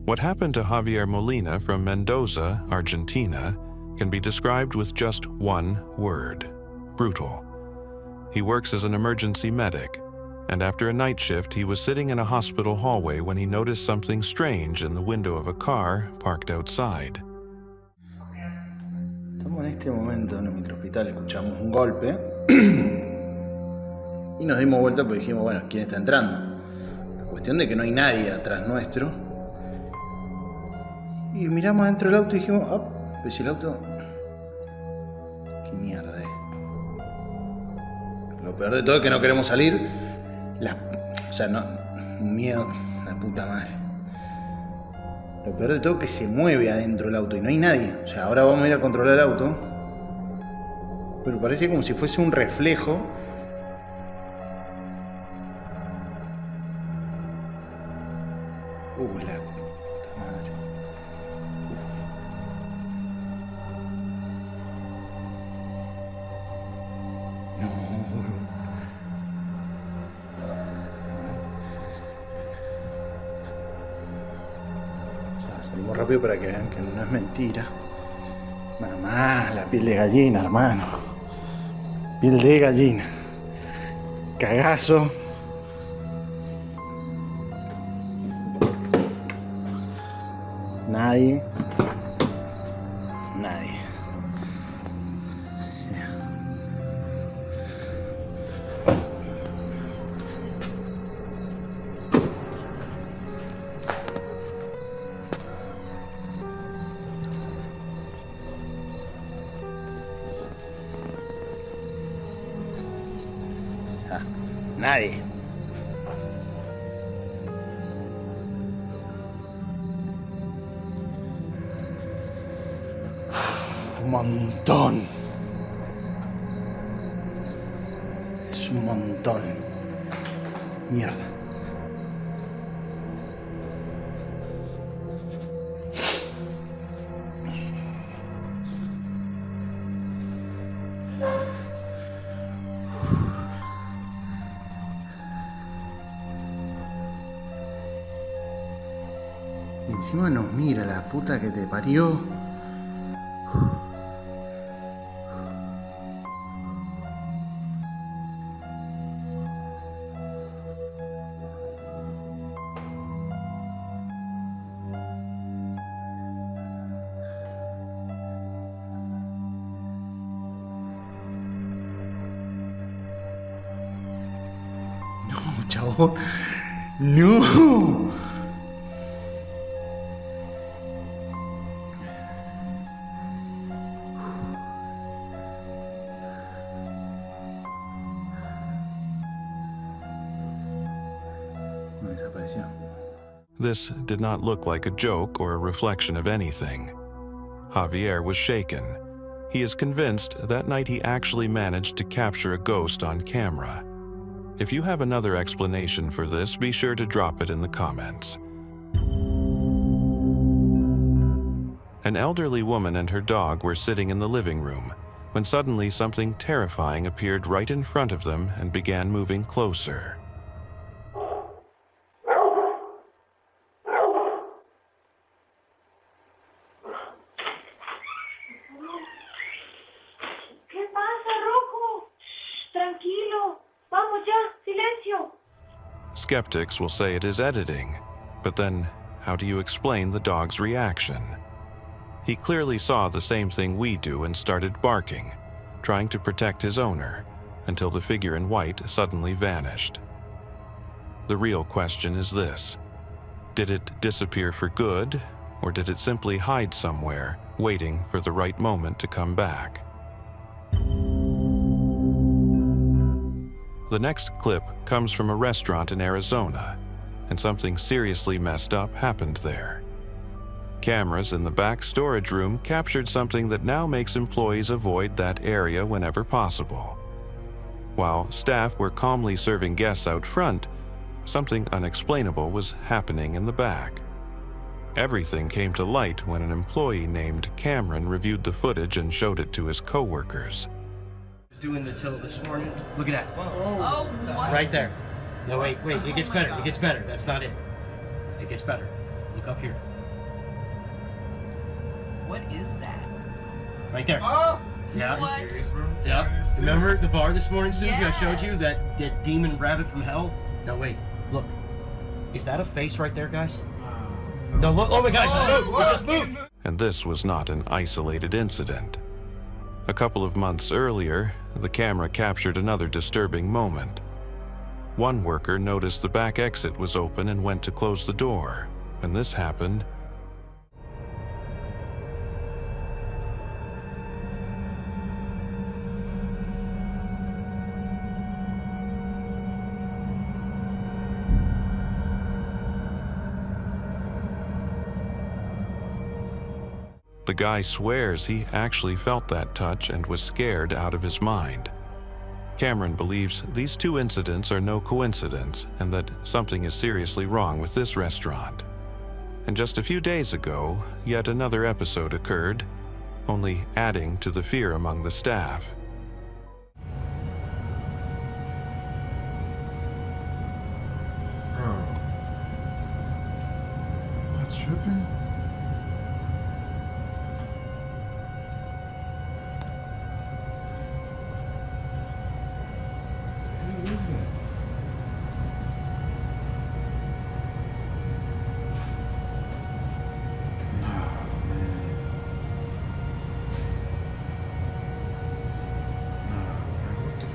What happened to Javier Molina from Mendoza, Argentina, can be described with just one word: brutal. He works as an emergency medic, and after a night shift, he was sitting in a hospital hallway when he noticed something strange in the window of a car parked outside. Estamos en este momento en el microhospital, escuchamos un golpe y nos dimos vuelta porque dijimos, bueno, ¿quién está entrando? La cuestión de que no hay nadie atrás nuestro. Y miramos dentro del auto y dijimos, pues si el auto... ¿Qué mierda es? Lo peor de todo es que no queremos salir. Un miedo, la puta madre. Lo peor de todo es que se mueve adentro del auto y no hay nadie. O sea, ahora vamos a ir a controlar el auto. Pero parece como si fuese un reflejo. La puta madre. Salimos rápido para que vean que no es mentira. Mamá, la piel de gallina, hermano. Piel de gallina. Cagazo. Nadie. Nadie. Un montón. Es un montón. Mierda. Y encima nos mira la puta que te parió. No, chabón. No. Desapareció. This did not look like a joke or a reflection of anything. Javier was shaken. He is convinced that night he actually managed to capture a ghost on camera. If you have another explanation for this, be sure to drop it in the comments. An elderly woman and her dog were sitting in the living room when suddenly something terrifying appeared right in front of them and began moving closer. Skeptics will say it is editing, but then how do you explain the dog's reaction? He clearly saw the same thing we do and started barking, trying to protect his owner, until the figure in white suddenly vanished. The real question is this: did it disappear for good, or did it simply hide somewhere, waiting for the right moment to come back? The next clip comes from a restaurant in Arizona, and something seriously messed up happened there. Cameras in the back storage room captured something that now makes employees avoid that area whenever possible. While staff were calmly serving guests out front, something unexplainable was happening in the back. Everything came to light when an employee named Cameron reviewed the footage and showed it to his coworkers. Doing the till this morning. Look at that. Oh, what? Right there. No, wait, it gets better. It gets better. That's not it. It gets better. Look up here. What is that? Right there. Oh! Yeah. What? Serious, bro? Yeah. Remember the bar this morning, Susie? I showed you Yes. that demon rabbit from hell. No, wait. Look. Is that a face right there, guys? No, look. Oh my God! It just moved. And this was not an isolated incident. A couple of months earlier, the camera captured another disturbing moment. One worker noticed the back exit was open and went to close the door. When this happened, the guy swears he actually felt that touch and was scared out of his mind. Cameron believes these two incidents are no coincidence and that something is seriously wrong with this restaurant. And just a few days ago, yet another episode occurred, only adding to the fear among the staff. Bro. Am I tripping? What is that? Nah, man. Nah, bro. What the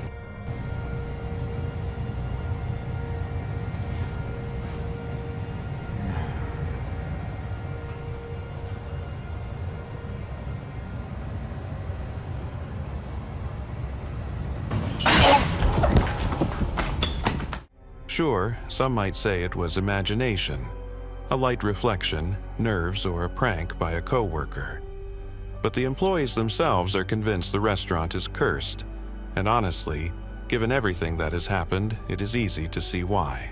Sure, some might say it was imagination, a light reflection, nerves, or a prank by a coworker. But the employees themselves are convinced the restaurant is cursed, and honestly, given everything that has happened, it is easy to see why.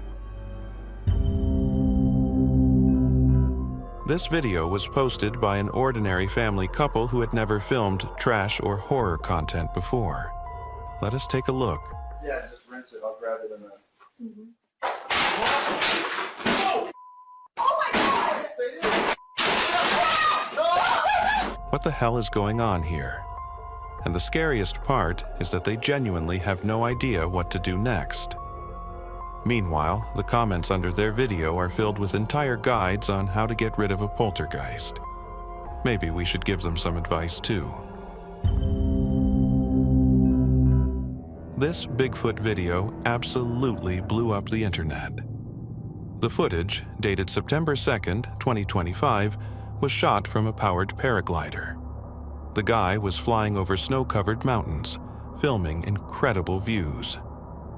This video was posted by an ordinary family couple who had never filmed trash or horror content before. Let us take a look. Yeah, just rinse it. I'll grab it in a... What the hell is going on here? And the scariest part is that they genuinely have no idea what to do next. Meanwhile, the comments under their video are filled with entire guides on how to get rid of a poltergeist. Maybe we should give them some advice too. This Bigfoot video absolutely blew up the internet. The footage, dated September 2nd, 2025, was shot from a powered paraglider. The guy was flying over snow-covered mountains, filming incredible views.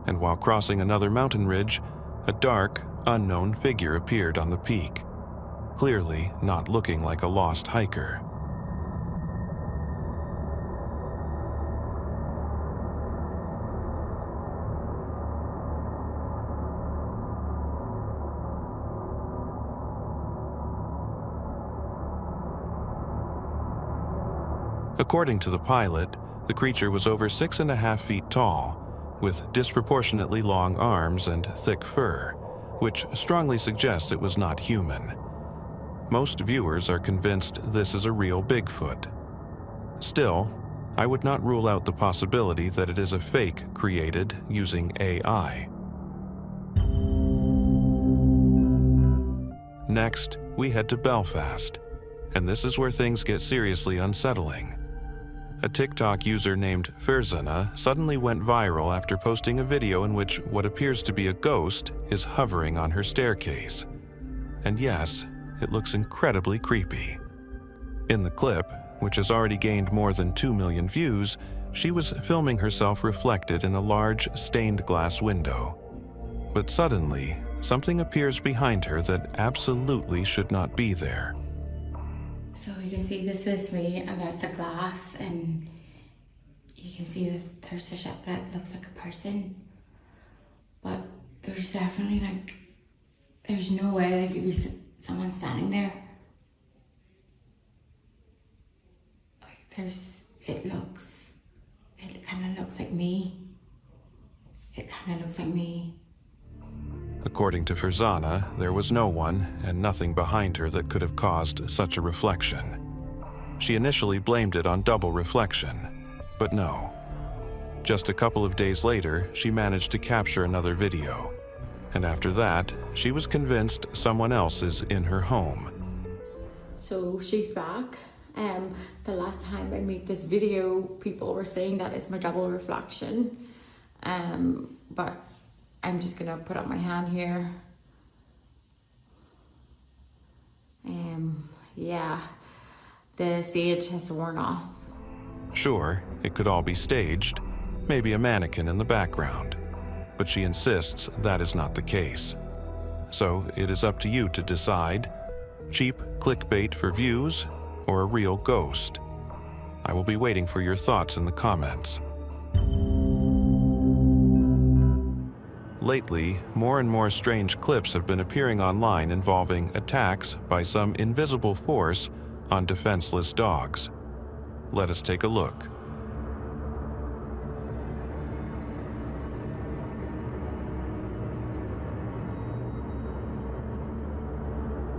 And while crossing another mountain ridge, a dark, unknown figure appeared on the peak, clearly not looking like a lost hiker. According to the pilot, the creature was over 6.5 feet tall, with disproportionately long arms and thick fur, which strongly suggests it was not human. Most viewers are convinced this is a real Bigfoot. Still, I would not rule out the possibility that it is a fake created using AI. Next, we head to Belfast, and this is where things get seriously unsettling. A TikTok user named Ferzana suddenly went viral after posting a video in which what appears to be a ghost is hovering on her staircase. And yes, it looks incredibly creepy. In the clip, which has already gained more than 2 million views, she was filming herself reflected in a large stained glass window. But suddenly, something appears behind her that absolutely should not be there. So you can see this is me and that's a glass, and you can see that there's a shape that looks like a person, but there's definitely there's no way there could be someone standing there. It kind of looks like me. It kind of looks like me. According to Ferzana, there was no one and nothing behind her that could have caused such a reflection. She initially blamed it on double reflection, but no. Just a couple of days later, she managed to capture another video, and after that, she was convinced someone else is in her home. So she's back. The last time I made this video, people were saying that it's my double reflection. But I'm just gonna put up my hand here. Yeah, the stage has worn off. Sure, it could all be staged, maybe a mannequin in the background, but she insists that is not the case. So it is up to you to decide: cheap clickbait for views or a real ghost? I will be waiting for your thoughts in the comments. Lately, more and more strange clips have been appearing online involving attacks by some invisible force on defenseless dogs. Let us take a look.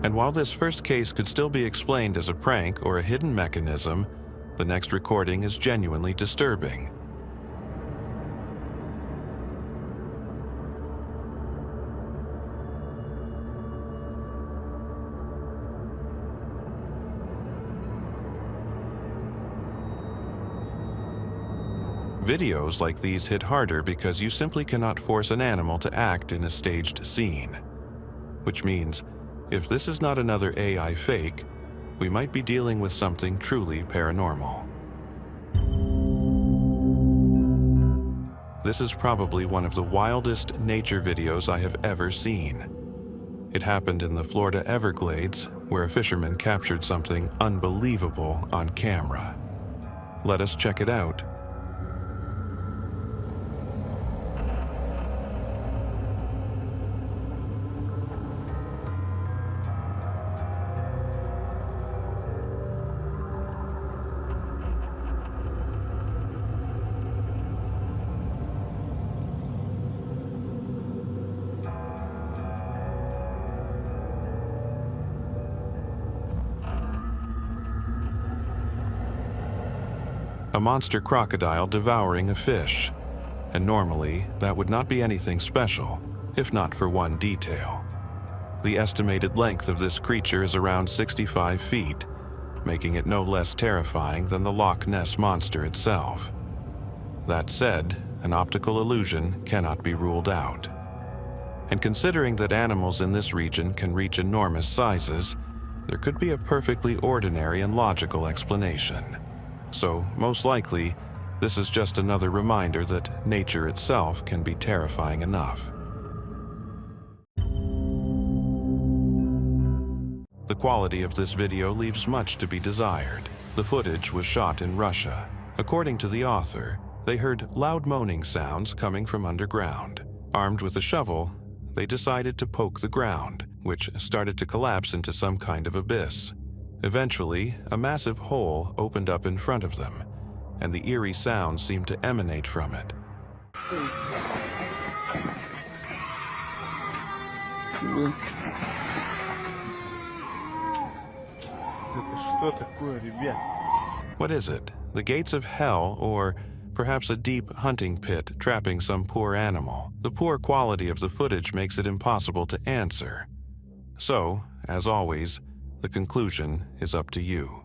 And while this first case could still be explained as a prank or a hidden mechanism, the next recording is genuinely disturbing. Videos like these hit harder because you simply cannot force an animal to act in a staged scene. Which means, if this is not another AI fake, we might be dealing with something truly paranormal. This is probably one of the wildest nature videos I have ever seen. It happened in the Florida Everglades, where a fisherman captured something unbelievable on camera. Let us check it out. A monster crocodile devouring a fish, and normally that would not be anything special, if not for one detail. The estimated length of this creature is around 65 feet, making it no less terrifying than the Loch Ness Monster itself. That said, an optical illusion cannot be ruled out. And considering that animals in this region can reach enormous sizes, there could be a perfectly ordinary and logical explanation. So, most likely, this is just another reminder that nature itself can be terrifying enough. The quality of this video leaves much to be desired. The footage was shot in Russia. According to the author, they heard loud moaning sounds coming from underground. Armed with a shovel, they decided to poke the ground, which started to collapse into some kind of abyss. Eventually, a massive hole opened up in front of them, and the eerie sound seemed to emanate from it. What is it? The gates of hell, or perhaps a deep hunting pit trapping some poor animal? The poor quality of the footage makes it impossible to answer. So, as always, the conclusion is up to you.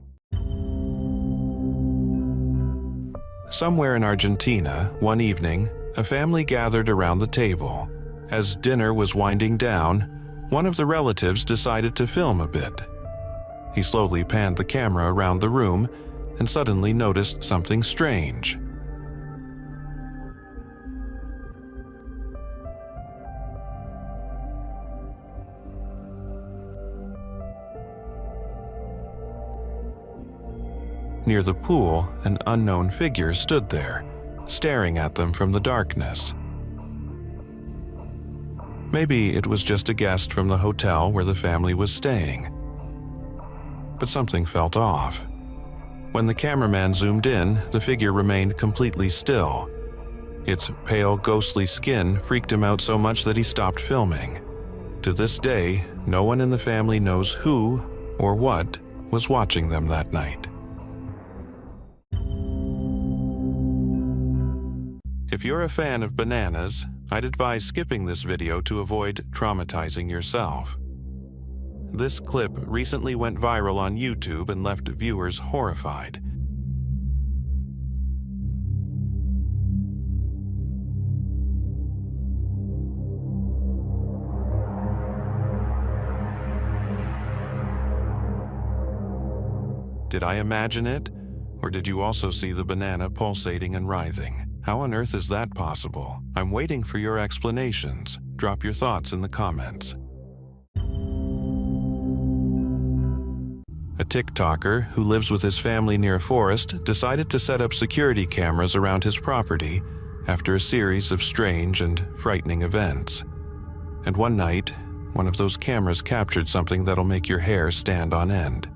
Somewhere in Argentina, one evening, a family gathered around the table. As dinner was winding down, one of the relatives decided to film a bit. He slowly panned the camera around the room and suddenly noticed something strange. Near the pool, an unknown figure stood there, staring at them from the darkness. Maybe it was just a guest from the hotel where the family was staying. But something felt off. When the cameraman zoomed in, the figure remained completely still. Its pale, ghostly skin freaked him out so much that he stopped filming. To this day, no one in the family knows who or what was watching them that night. If you're a fan of bananas, I'd advise skipping this video to avoid traumatizing yourself. This clip recently went viral on YouTube and left viewers horrified. Did I imagine it? Or did you also see the banana pulsating and writhing? How on earth is that possible? I'm waiting for your explanations. Drop your thoughts in the comments. A TikToker who lives with his family near a forest decided to set up security cameras around his property after a series of strange and frightening events. And one night, one of those cameras captured something that'll make your hair stand on end.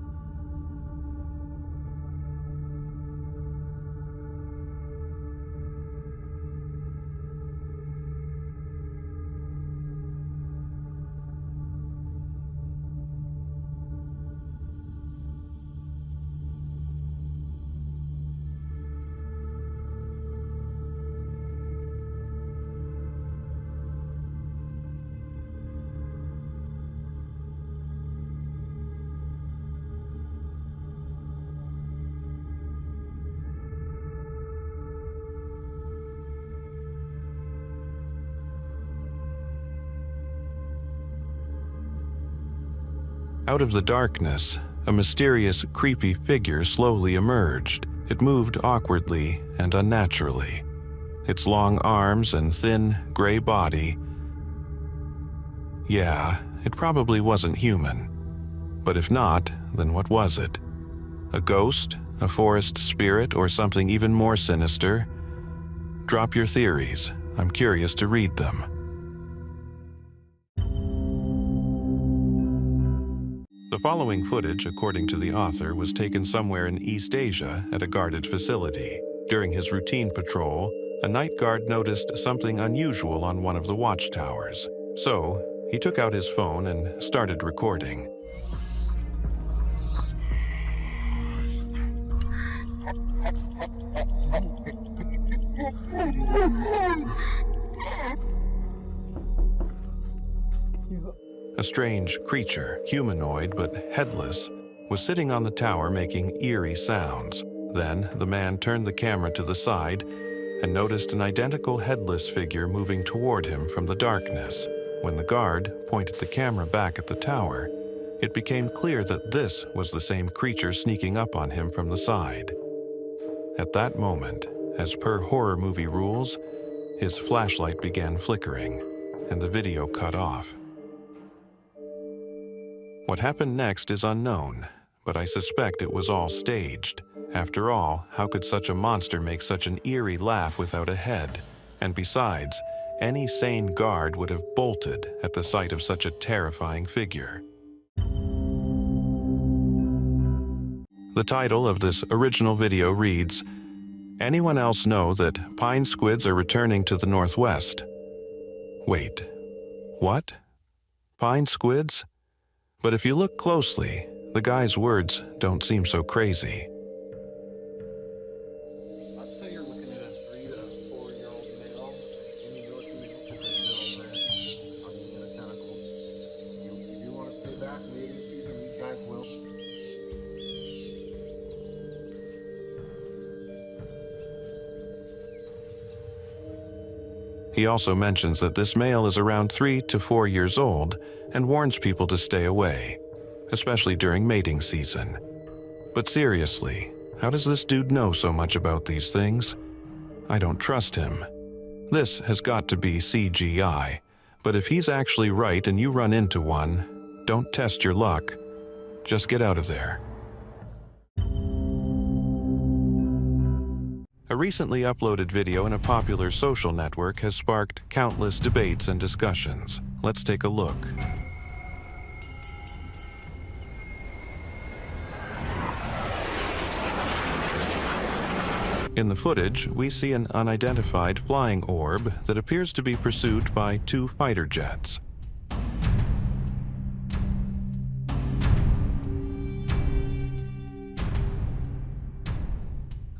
Out of the darkness, a mysterious, creepy figure slowly emerged. It moved awkwardly and unnaturally. Its long arms and thin, gray body. Yeah, it probably wasn't human. But if not, then what was it? A ghost, a forest spirit, or something even more sinister? Drop your theories. I'm curious to read them. The following footage, according to the author, was taken somewhere in East Asia at a guarded facility. During his routine patrol, a night guard noticed something unusual on one of the watchtowers. So, he took out his phone and started recording. A strange creature, humanoid but headless, was sitting on the tower making eerie sounds. Then the man turned the camera to the side and noticed an identical headless figure moving toward him from the darkness. When the guard pointed the camera back at the tower, it became clear that this was the same creature sneaking up on him from the side. At that moment, as per horror movie rules, his flashlight began flickering and the video cut off. What happened next is unknown, but I suspect it was all staged. After all, how could such a monster make such an eerie laugh without a head? And besides, any sane guard would have bolted at the sight of such a terrifying figure. The title of this original video reads, "Anyone else know that pine squids are returning to the Northwest?" Wait, what? Pine squids? But if you look closely, the guy's words don't seem so crazy. I'd say you're looking at a 3 to 4-year-old male, and you go to the middle on the tentacles. You do want to stay back, maybe season, these guys will. He also mentions that this male is around 3 to 4 years old and warns people to stay away, especially during mating season. But seriously, how does this dude know so much about these things? I don't trust him. This has got to be CGI, but if he's actually right and you run into one, don't test your luck. Just get out of there. A recently uploaded video in a popular social network has sparked countless debates and discussions. Let's take a look. In the footage, we see an unidentified flying orb that appears to be pursued by 2 fighter jets.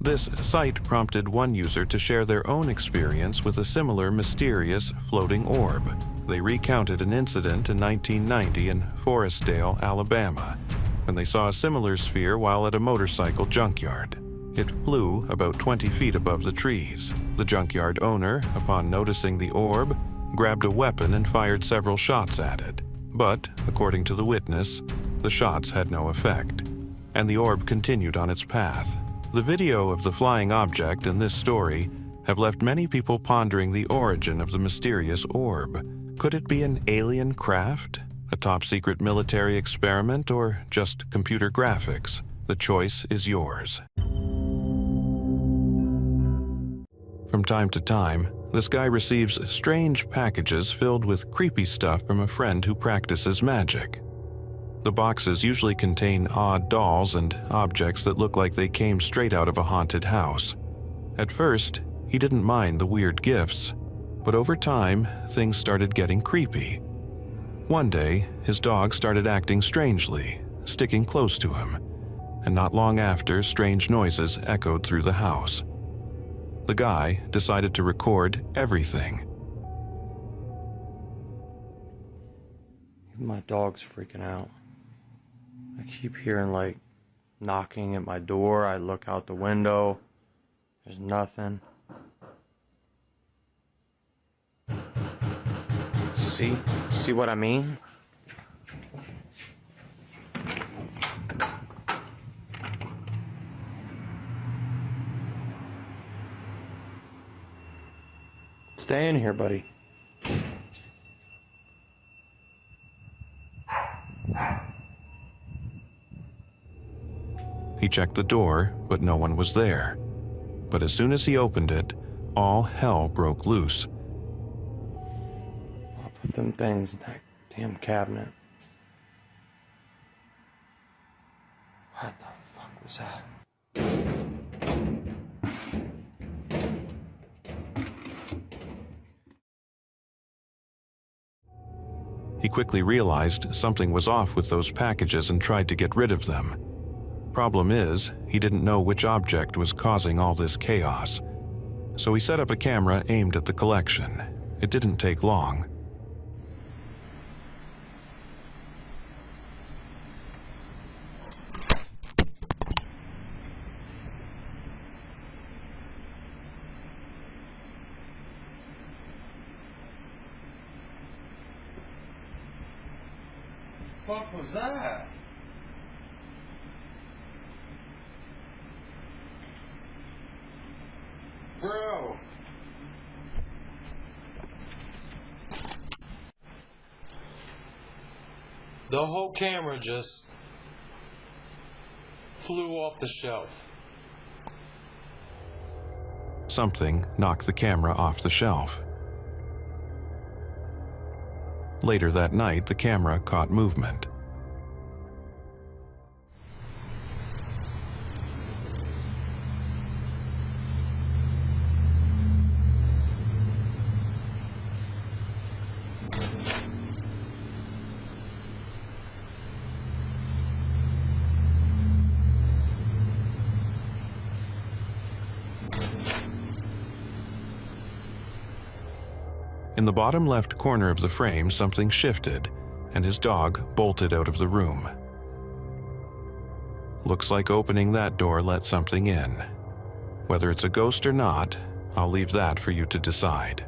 This site prompted one user to share their own experience with a similar mysterious floating orb. They recounted an incident in 1990 in Forestdale, Alabama, when they saw a similar sphere while at a motorcycle junkyard. It flew about 20 feet above the trees. The junkyard owner, upon noticing the orb, grabbed a weapon and fired several shots at it. But, according to the witness, the shots had no effect, and the orb continued on its path. The video of the flying object and this story have left many people pondering the origin of the mysterious orb. Could it be an alien craft, a top-secret military experiment, or just computer graphics? The choice is yours. From time to time, this guy receives strange packages filled with creepy stuff from a friend who practices magic. The boxes usually contain odd dolls and objects that look like they came straight out of a haunted house. At first, he didn't mind the weird gifts, but over time, things started getting creepy. One day, his dog started acting strangely, sticking close to him, and not long after, strange noises echoed through the house. The guy decided to record everything. My dog's freaking out. I keep hearing like knocking at my door. I look out the window. There's nothing. See what I mean? Stay in here, buddy. He checked the door, but no one was there. But as soon as he opened it, all hell broke loose. I'll put them things in that damn cabinet. What the fuck was that? He quickly realized something was off with those packages and tried to get rid of them. Problem is, he didn't know which object was causing all this chaos. So he set up a camera aimed at the collection. It didn't take long. What was that? Bro. The whole camera just flew off the shelf. Something knocked the camera off the shelf. Later that night, the camera caught movement. In the bottom left corner of the frame, something shifted, and his dog bolted out of the room. Looks like opening that door let something in. Whether it's a ghost or not, I'll leave that for you to decide.